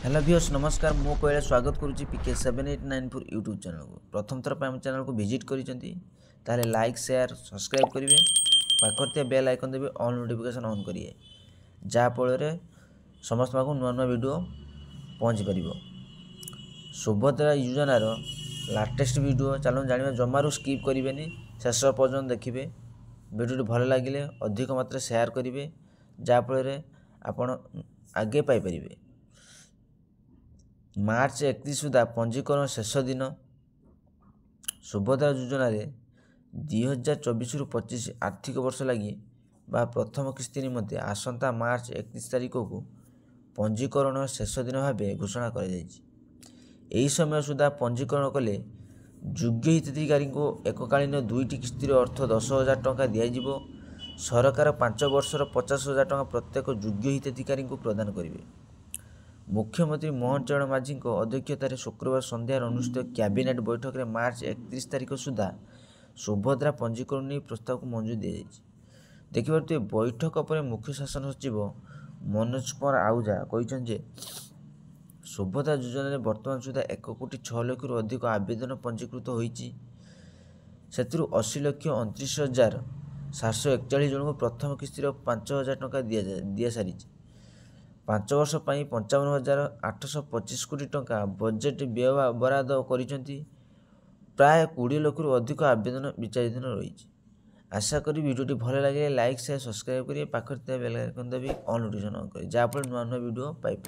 Hello viewers नमस्कार मु कहले स्वागत करुच्ची पीके 7894 यूट्यूब चैनल को प्रथम थर पर चैनल को विजिट करें लाइक शेयर सब्सक्राइब करेंगे पाखर बेल आइकन देवे ऑल नोटिफिकेशन ऑन करिए जहाँफल समस्त नुआ नुआ वीडियो पहुँची पार। सुभद्रा योजनार लाटेस्ट वीडियो चलो जाना जमारू स्किप करेंगे शेष पर्यटन देखिए वीडियो भल लगे अधिक मात्रा शेयर करेंगे जहाँफल आपण आगे पाइपर। मार्च 31 सुधा पंजीकरण शेष दिन। सुभद्रा योजना 2024 रु 25 आर्थिक वर्ष लगी प्रथम किस्ती निमंते आसंता मार्च 31 तारिख को पंजीकरण शेष दिन भाव घोषणा कर यही समय सुधा पंजीकरण कले योग्य हिताधिकारी को एककालीन दुईटी किस्तिर अर्थ 10,000 टंका दिज्व। सरकार 5 वर्षर 50,000 टंका प्रत्येक योग्य हिताधिकारी को प्रदान करेंगे। मुख्यमंत्री मोहन चरण माझी अध्यक्षतार शुक्रवार संध्यार अनुष्ठित कैबिनेट बैठक में मार्च 31 तारिख सुधा सुभद्रा पंजीकरण नहीं प्रस्ताव को मंजूरी दी जाएगी। देखिए बैठक पर मुख्य शासन सचिव मनोज कुमार आहुजा कहते सुभद्रा योजना बर्तमान सुधा 1,06,00,000 रु अधिक आवेदन पंजीकृत होती। 80,29,29,741 जन को प्रथम किस्तिर 5,000 टंका दि सारी। 5 वर्ष 55,825 कोटी टंका बजेट व्यय बराद कर प्राय 20 लाख रु अधिक आवेदन विचाराधीन रही। आशा करी वीडियो भल लगे लाइक शेयर सब्सक्राइब करिए पाखर बेल आइकन दबी ऑल नोटिफिकेशन ऑन करें जहाँफल नुआ नुआ वीडियो पाइप।